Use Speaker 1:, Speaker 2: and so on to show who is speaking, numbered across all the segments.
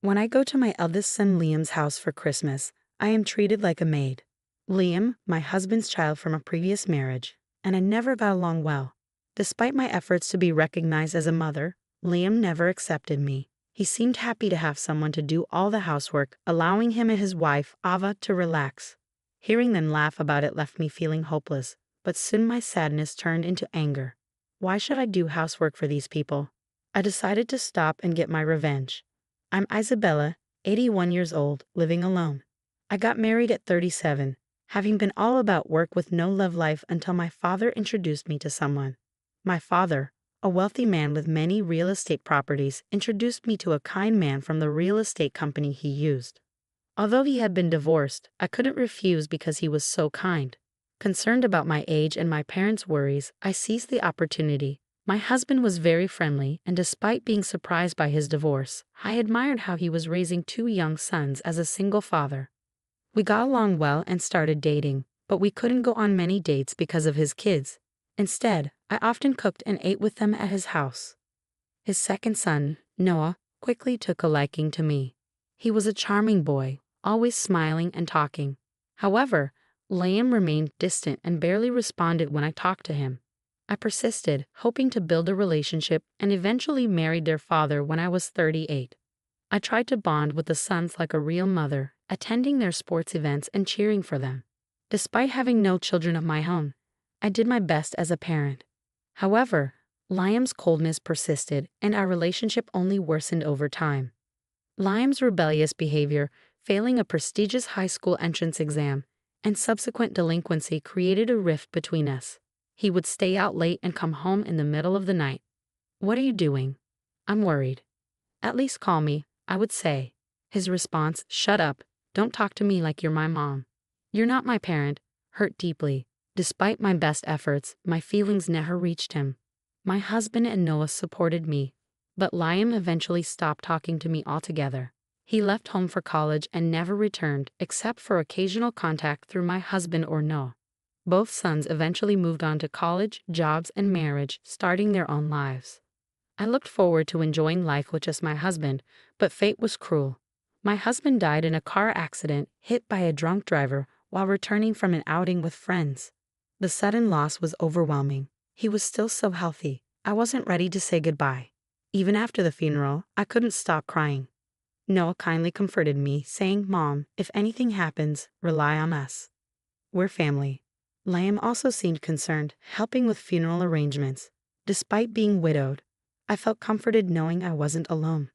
Speaker 1: When I go to my eldest son Liam's house for Christmas, I am treated like a maid. Liam, my husband's child from a previous marriage, and I never got along well. Despite my efforts to be recognized as a mother, Liam never accepted me. He seemed happy to have someone to do all the housework, allowing him and his wife, Ava, to relax. Hearing them laugh about it left me feeling hopeless, but soon my sadness turned into anger. Why should I do housework for these people? I decided to stop and get my revenge. I'm Isabella, 81 years old, living alone. I got married at 37, having been all about work with no love life until my father introduced me to someone. My father, a wealthy man with many real estate properties, introduced me to a kind man from the real estate company he used. Although he had been divorced, I couldn't refuse because he was so kind. Concerned about my age and my parents' worries, I seized the opportunity. My husband was very friendly, and despite being surprised by his divorce, I admired how he was raising two young sons as a single father. We got along well and started dating, but we couldn't go on many dates because of his kids. Instead, I often cooked and ate with them at his house. His second son, Noah, quickly took a liking to me. He was a charming boy, always smiling and talking. However, Liam remained distant and barely responded when I talked to him. I persisted, hoping to build a relationship, and eventually married their father when I was 38. I tried to bond with the sons like a real mother, attending their sports events and cheering for them. Despite having no children of my own, I did my best as a parent. However, Liam's coldness persisted, and our relationship only worsened over time. Liam's rebellious behavior, failing a prestigious high school entrance exam, and subsequent delinquency created a rift between us. He would stay out late and come home in the middle of the night. "What are you doing?" "I'm worried." "At least call me," I would say. His response, "Shut up, don't talk to me like you're my mom." "You're not my parent," hurt deeply. Despite my best efforts, my feelings never reached him. My husband and Noah supported me, but Liam eventually stopped talking to me altogether. He left home for college and never returned, except for occasional contact through my husband or Noah. Both sons eventually moved on to college, jobs, and marriage, starting their own lives. I looked forward to enjoying life with just my husband, but fate was cruel. My husband died in a car accident, hit by a drunk driver while returning from an outing with friends. The sudden loss was overwhelming. He was still so healthy. I wasn't ready to say goodbye. Even after the funeral, I couldn't stop crying. Noah kindly comforted me, saying, "Mom, if anything happens, rely on us. We're family." Liam also seemed concerned, helping with funeral arrangements. Despite being widowed, I felt comforted knowing I wasn't alone.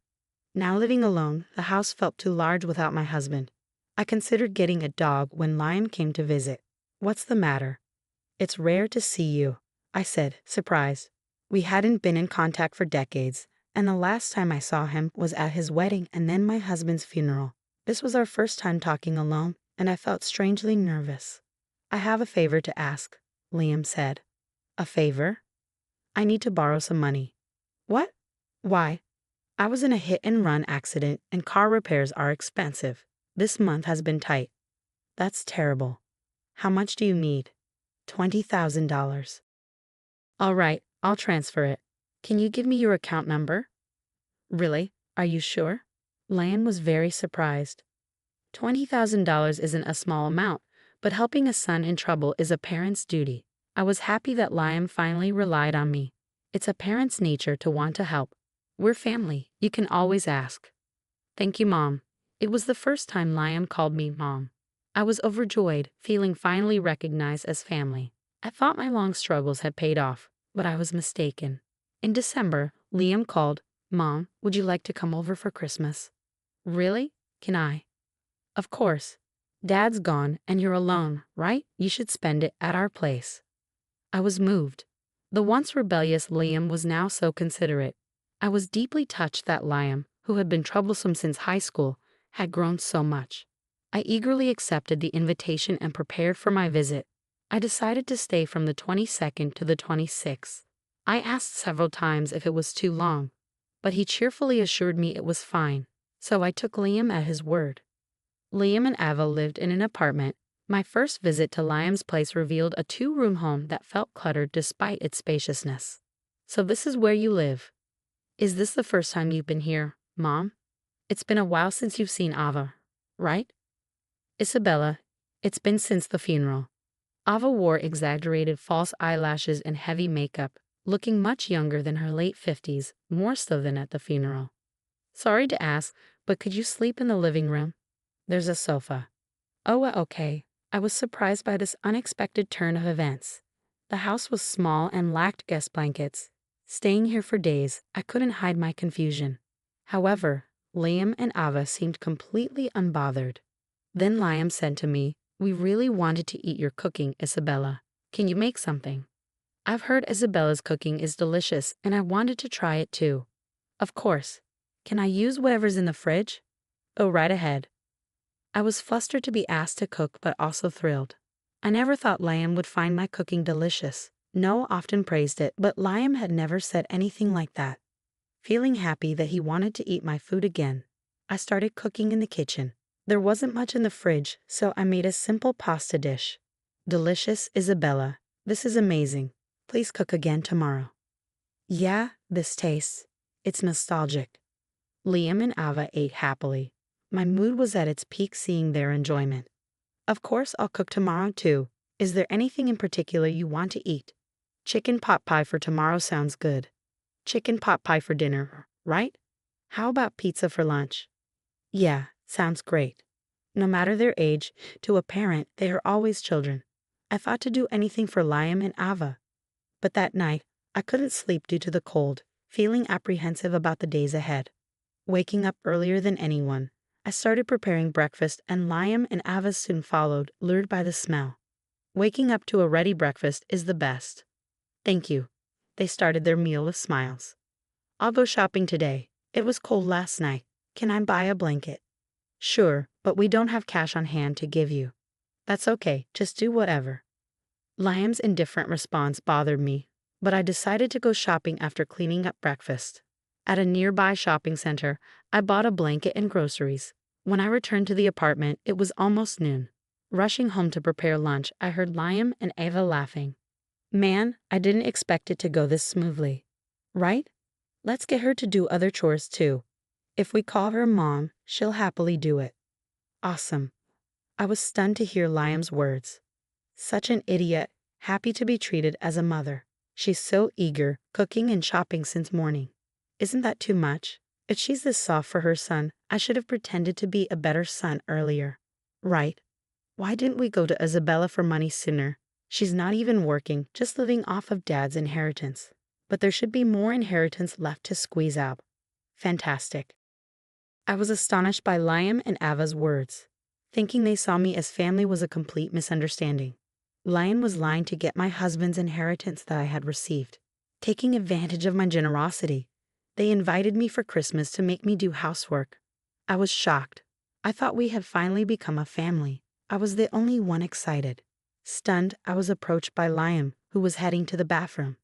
Speaker 1: Now living alone, the house felt too large without my husband. I considered getting a dog when Liam came to visit. "What's the matter?" "It's rare to see you," I said, surprised. We hadn't been in contact for decades, and the last time I saw him was at his wedding and then my husband's funeral. This was our first time talking alone, and I felt strangely nervous. "I have a favor to ask," Liam said. "A favor?" "I need to borrow some money." "What? Why?" "I was in a hit-and-run accident, and car repairs are expensive. This month has been tight." "That's terrible. How much do you need?" $20,000. "All right, I'll transfer it. Can you give me your account number?" "Really? Are you sure?" Liam was very surprised. $20,000 isn't a small amount, but helping a son in trouble is a parent's duty. I was happy that Liam finally relied on me. It's a parent's nature to want to help. We're family. You can always ask. "Thank you, Mom." It was the first time Liam called me Mom. I was overjoyed, feeling finally recognized as family. I thought my long struggles had paid off, but I was mistaken. In December, Liam called, "Mom, would you like to come over for Christmas?" "Really? Can I?" "Of course. Dad's gone and you're alone, right? You should spend it at our place." I was moved. The once rebellious Liam was now so considerate. I was deeply touched that Liam, who had been troublesome since high school, had grown so much. I eagerly accepted the invitation and prepared for my visit. I decided to stay from the 22nd to the 26th. I asked several times if it was too long, but he cheerfully assured me it was fine, so I took Liam at his word. Liam and Ava lived in an apartment. My first visit to Liam's place revealed a two-room home that felt cluttered despite its spaciousness. "So this is where you live. Is this the first time you've been here, Mom?" It's been a while since you've seen Ava, right? Isabella, it's been since the funeral. Ava wore exaggerated false eyelashes and heavy makeup, looking much younger than her late 50s, more so than at the funeral. Sorry to ask, but could you sleep in the living room? There's a sofa. Oh, okay. I was surprised by this unexpected turn of events. The house was small and lacked guest blankets. Staying here for days, I couldn't hide my confusion. However, Liam and Ava seemed completely unbothered. Then Liam said to me, "We really wanted to eat your cooking, Isabella. Can you make something?" I've heard Isabella's cooking is delicious and I wanted to try it too. Of course. Can I use whatever's in the fridge? Oh, right ahead. I was flustered to be asked to cook but also thrilled. I never thought Liam would find my cooking delicious. Noah often praised it, but Liam had never said anything like that. Feeling happy that he wanted to eat my food again, I started cooking in the kitchen. There wasn't much in the fridge, so I made a simple pasta dish. Delicious, Isabella. This is amazing. Please cook again tomorrow. Yeah, this tastes. It's nostalgic. Liam and Ava ate happily. My mood was at its peak seeing their enjoyment. Of course, I'll cook tomorrow too. Is there anything in particular you want to eat? Chicken pot pie for tomorrow sounds good. Chicken pot pie for dinner, right? How about pizza for lunch? Yeah, sounds great. No matter their age, to a parent, they are always children. I thought to do anything for Liam and Ava. But that night, I couldn't sleep due to the cold, feeling apprehensive about the days ahead. Waking up earlier than anyone, I started preparing breakfast and Liam and Ava soon followed, lured by the smell. Waking up to a ready breakfast is the best. Thank you. They started their meal with smiles. I'll go shopping today. It was cold last night. Can I buy a blanket? Sure, but we don't have cash on hand to give you. That's okay, just do whatever. Liam's indifferent response bothered me, but I decided to go shopping after cleaning up breakfast. At a nearby shopping center, I bought a blanket and groceries. When I returned to the apartment, it was almost noon. Rushing home to prepare lunch, I heard Liam and Ava laughing. Man, I didn't expect it to go this smoothly. Right? Let's get her to do other chores too. If we call her Mom, she'll happily do it. Awesome. I was stunned to hear Liam's words. Such an idiot, happy to be treated as a mother. She's so eager, cooking and shopping since morning. Isn't that too much? If she's this soft for her son, I should have pretended to be a better son earlier. Right. Why didn't we go to Isabella for money sooner? She's not even working, just living off of Dad's inheritance. But there should be more inheritance left to squeeze out. Fantastic. I was astonished by Liam and Ava's words. Thinking they saw me as family was a complete misunderstanding. Liam was lying to get my husband's inheritance that I had received, taking advantage of my generosity. They invited me for Christmas to make me do housework. I was shocked. I thought we had finally become a family. I was the only one excited. Stunned, I was approached by Liam, who was heading to the bathroom.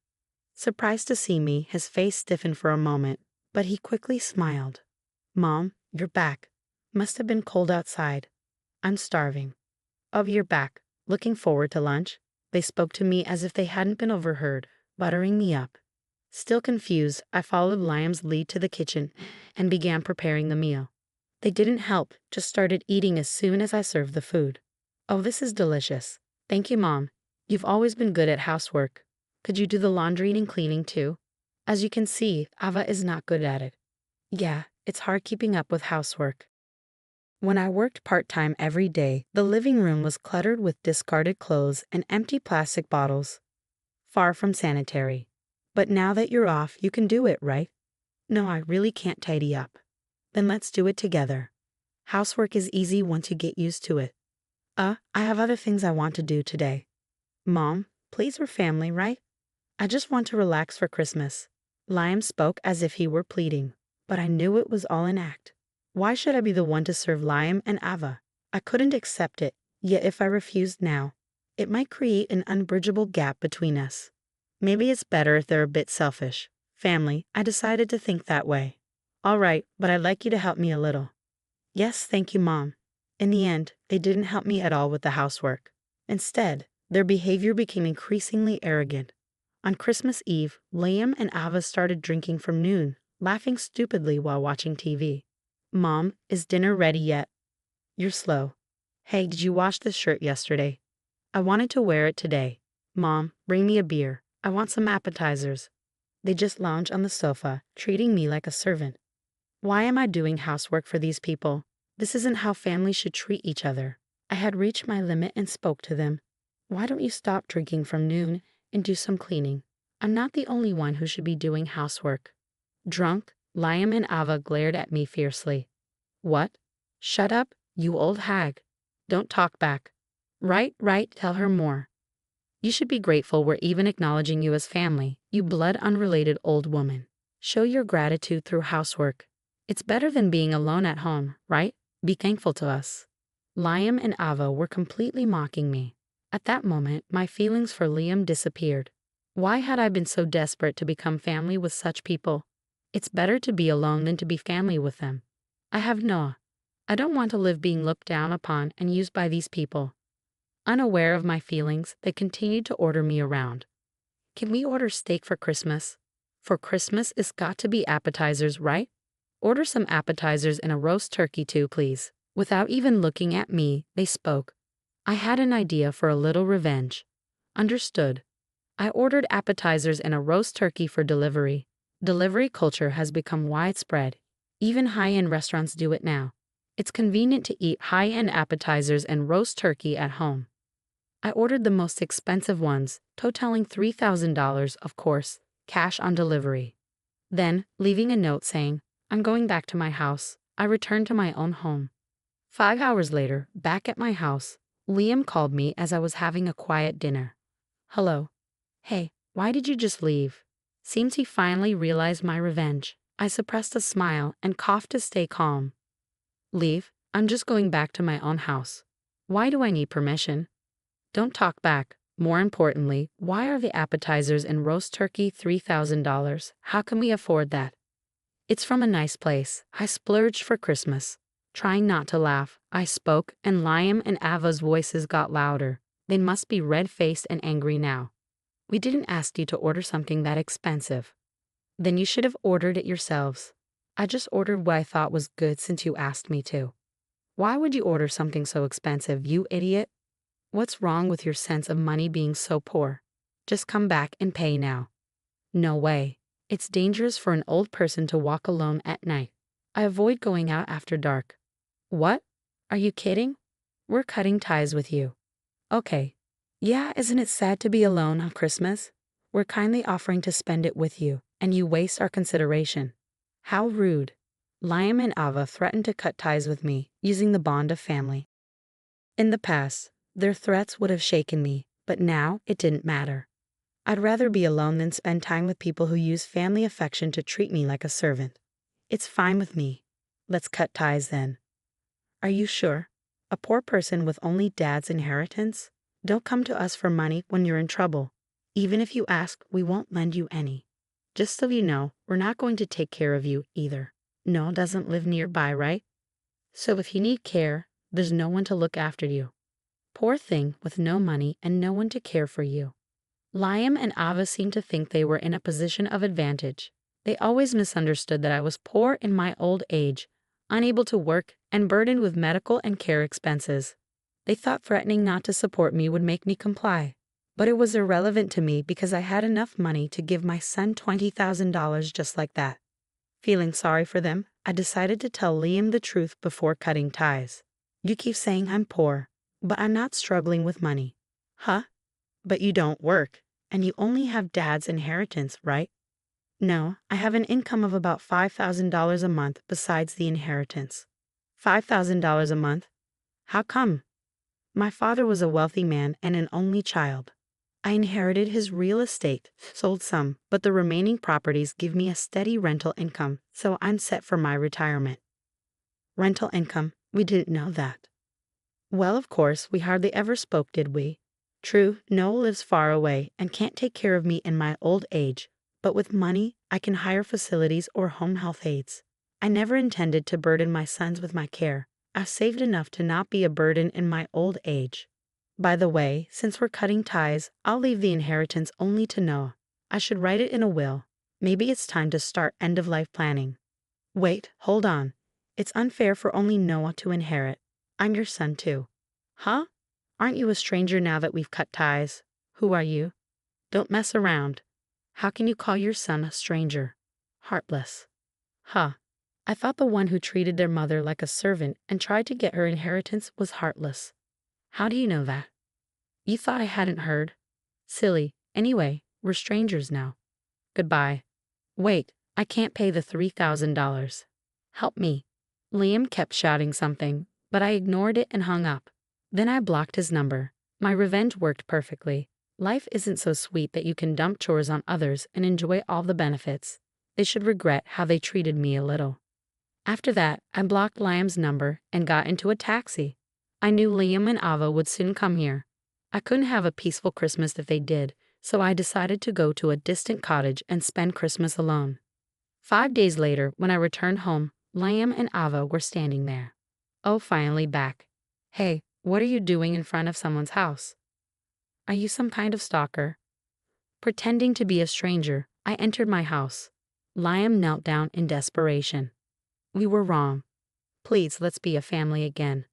Speaker 1: Surprised to see me, his face stiffened for a moment, but he quickly smiled. Mom, you're back. Must have been cold outside. I'm starving. Oh, you're back. Looking forward to lunch? They spoke to me as if they hadn't been overheard, buttering me up. Still confused, I followed Liam's lead to the kitchen and began preparing the meal. They didn't help, just started eating as soon as I served the food. Oh, this is delicious. Thank you, Mom. You've always been good at housework. Could you do the laundry and cleaning too? As you can see, Ava is not good at it. Yeah, it's hard keeping up with housework. When I worked part-time every day, the living room was cluttered with discarded clothes and empty plastic bottles. Far from sanitary. But now that you're off, you can do it, right? No, I really can't tidy up. Then let's do it together. Housework is easy once you get used to it. I have other things I want to do today. Mom, please, we're family, right? I just want to relax for Christmas. Liam spoke as if he were pleading, but I knew it was all an act. Why should I be the one to serve Liam and Ava? I couldn't accept it, yet if I refused now, it might create an unbridgeable gap between us. Maybe it's better if they're a bit selfish. Family, I decided to think that way. All right, but I'd like you to help me a little. Yes, thank you, Mom. In the end, they didn't help me at all with the housework. Instead, their behavior became increasingly arrogant. On Christmas Eve, Liam and Ava started drinking from noon, laughing stupidly while watching TV. Mom, is dinner ready yet? You're slow. Hey, did you wash this shirt yesterday? I wanted to wear it today. Mom, bring me a beer. I want some appetizers. They just lounge on the sofa, treating me like a servant. Why am I doing housework for these people? This isn't how families should treat each other. I had reached my limit and spoke to them. Why don't you stop drinking from noon and do some cleaning? I'm not the only one who should be doing housework. Drunk, Liam and Ava glared at me fiercely. What? Shut up, you old hag. Don't talk back. Right, tell her more. You should be grateful we're even acknowledging you as family, you blood-unrelated old woman. Show your gratitude through housework. It's better than being alone at home, right? Be thankful to us. Liam and Ava were completely mocking me. At that moment, my feelings for Liam disappeared. Why had I been so desperate to become family with such people? It's better to be alone than to be family with them. I don't want to live being looked down upon and used by these people. Unaware of my feelings, they continued to order me around. Can we order steak for Christmas? For Christmas, it's got to be appetizers, right? Order some appetizers and a roast turkey too, please. Without even looking at me, they spoke. I had an idea for a little revenge. Understood. I ordered appetizers and a roast turkey for delivery. Delivery culture has become widespread. Even high-end restaurants do it now. It's convenient to eat high-end appetizers and roast turkey at home. I ordered the most expensive ones, totaling $3,000, of course, cash on delivery. Then, leaving a note saying, I'm going back to my house, I returned to my own home. 5 hours later, back at my house, Liam called me as I was having a quiet dinner. Hello. Hey, why did you just leave? Seems he finally realized my revenge. I suppressed a smile and coughed to stay calm. Leave? I'm just going back to my own house. Why do I need permission? Don't talk back. More importantly, why are the appetizers and roast turkey $3,000? How can we afford that? It's from a nice place. I splurged for Christmas. Trying not to laugh, I spoke, and Liam and Ava's voices got louder. They must be red-faced and angry now. We didn't ask you to order something that expensive. Then you should have ordered it yourselves. I just ordered what I thought was good since you asked me to. Why would you order something so expensive, you idiot? What's wrong with your sense of money being so poor? Just come back and pay now. No way. It's dangerous for an old person to walk alone at night. I avoid going out after dark. What? Are you kidding? We're cutting ties with you. Okay. Yeah, isn't it sad to be alone on Christmas? We're kindly offering to spend it with you, and you waste our consideration. How rude. Liam and Ava threatened to cut ties with me, using the bond of family. In the past, their threats would have shaken me, but now it didn't matter. I'd rather be alone than spend time with people who use family affection to treat me like a servant. It's fine with me. Let's cut ties then. Are you sure? A poor person with only dad's inheritance? Don't come to us for money when you're in trouble. Even if you ask, we won't lend you any. Just so you know, we're not going to take care of you either. Noah doesn't live nearby, right? So if you need care, there's no one to look after you. Poor thing with no money and no one to care for you. Liam and Ava seemed to think they were in a position of advantage. They always misunderstood that I was poor in my old age, unable to work, and burdened with medical and care expenses. They thought threatening not to support me would make me comply. But it was irrelevant to me because I had enough money to give my son $20,000 just like that. Feeling sorry for them, I decided to tell Liam the truth before cutting ties. You keep saying I'm poor, but I'm not struggling with money. Huh? But you don't work, and you only have dad's inheritance, right? No, I have an income of about $5,000 a month besides the inheritance. $5,000 a month? How come? My father was a wealthy man and an only child. I inherited his real estate, sold some, but the remaining properties give me a steady rental income, so I'm set for my retirement. Rental income? We didn't know that. Well, of course, we hardly ever spoke, did we? True, Noel lives far away and can't take care of me in my old age, but with money, I can hire facilities or home health aides. I never intended to burden my sons with my care. I've saved enough to not be a burden in my old age. By the way, since we're cutting ties, I'll leave the inheritance only to Noah. I should write it in a will. Maybe it's time to start end-of-life planning. Wait, hold on. It's unfair for only Noah to inherit. I'm your son too. Huh? Aren't you a stranger now that we've cut ties? Who are you? Don't mess around. How can you call your son a stranger? Heartless. Huh. I thought the one who treated their mother like a servant and tried to get her inheritance was heartless. How do you know that? You thought I hadn't heard? Silly. Anyway, we're strangers now. Goodbye. Wait, I can't pay the $3,000. Help me. Liam kept shouting something, but I ignored it and hung up. Then I blocked his number. My revenge worked perfectly. Life isn't so sweet that you can dump chores on others and enjoy all the benefits. They should regret how they treated me a little. After that, I blocked Liam's number and got into a taxi. I knew Liam and Ava would soon come here. I couldn't have a peaceful Christmas if they did, so I decided to go to a distant cottage and spend Christmas alone. 5 days later, when I returned home, Liam and Ava were standing there. Oh, finally back. Hey, what are you doing in front of someone's house? Are you some kind of stalker? Pretending to be a stranger, I entered my house. Liam knelt down in desperation. We were wrong. Please, let's be a family again.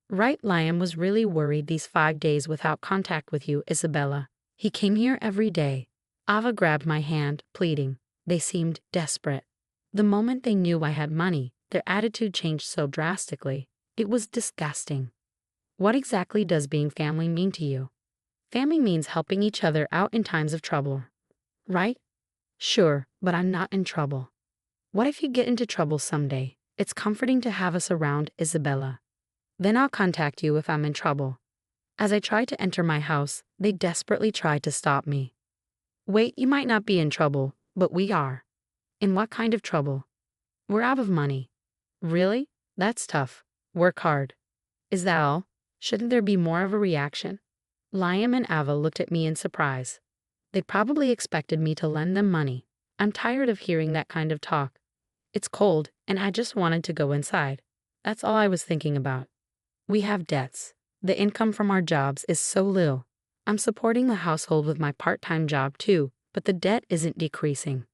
Speaker 1: Right, Liam was really worried these 5 days without contact with you, Isabella. He came here every day. Ava grabbed my hand, pleading. They seemed desperate. The moment they knew I had money, their attitude changed so drastically. It was disgusting. What exactly does being family mean to you? Family means helping each other out in times of trouble. Right? Sure, but I'm not in trouble. What if you get into trouble someday? It's comforting to have us around, Isabella. Then I'll contact you if I'm in trouble. As I tried to enter my house, they desperately tried to stop me. Wait, you might not be in trouble, but we are. In what kind of trouble? We're out of money. Really? That's tough. Work hard. Is that all? Shouldn't there be more of a reaction? Liam and Ava looked at me in surprise. They probably expected me to lend them money. I'm tired of hearing that kind of talk. It's cold, and I just wanted to go inside. That's all I was thinking about. We have debts. The income from our jobs is so little. I'm supporting the household with my part-time job too, but the debt isn't decreasing.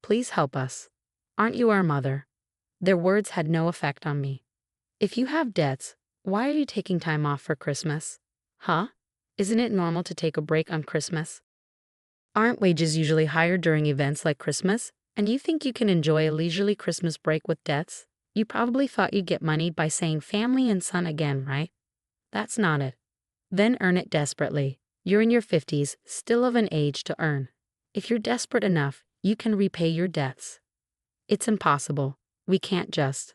Speaker 1: Please help us. Aren't you our mother? Their words had no effect on me. If you have debts, why are you taking time off for Christmas? Huh? Isn't it normal to take a break on Christmas? Aren't wages usually higher during events like Christmas? And you think you can enjoy a leisurely Christmas break with debts? You probably thought you'd get money by saying family and son again, right? That's not it. Then earn it desperately. You're in your 50s, still of an age to earn. If you're desperate enough, you can repay your debts. It's impossible. We can't just.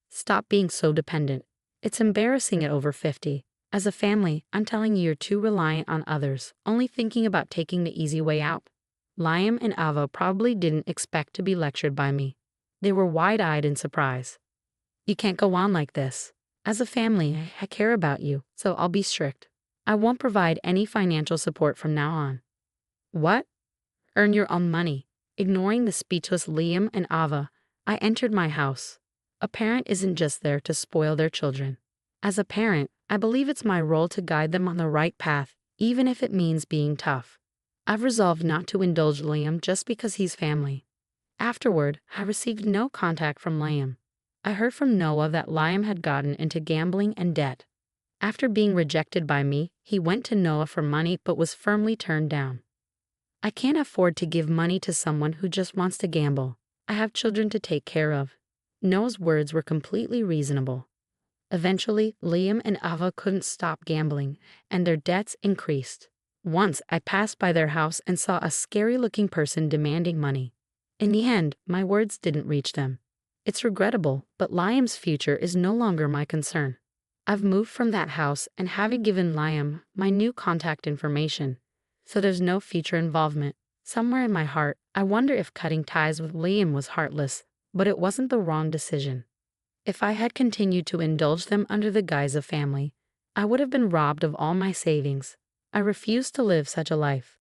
Speaker 1: Stop being so dependent. It's embarrassing at over 50. As a family, I'm telling you, you're too reliant on others, only thinking about taking the easy way out. Liam and Ava probably didn't expect to be lectured by me. They were wide-eyed in surprise. You can't go on like this. As a family, I care about you, so I'll be strict. I won't provide any financial support from now on. What? Earn your own money. Ignoring the speechless Liam and Ava, I entered my house. A parent isn't just there to spoil their children. As a parent, I believe it's my role to guide them on the right path, even if it means being tough. I've resolved not to indulge Liam just because he's family. Afterward, I received no contact from Liam. I heard from Noah that Liam had gotten into gambling and debt. After being rejected by me, he went to Noah for money but was firmly turned down. I can't afford to give money to someone who just wants to gamble. I have children to take care of. Noah's words were completely reasonable. Eventually, Liam and Ava couldn't stop gambling, and their debts increased. Once, I passed by their house and saw a scary-looking person demanding money. In the end, my words didn't reach them. It's regrettable, but Liam's future is no longer my concern. I've moved from that house and haven't given Liam my new contact information, so there's no future involvement. Somewhere in my heart, I wonder if cutting ties with Liam was heartless, but it wasn't the wrong decision. If I had continued to indulge them under the guise of family, I would have been robbed of all my savings. I refuse to live such a life.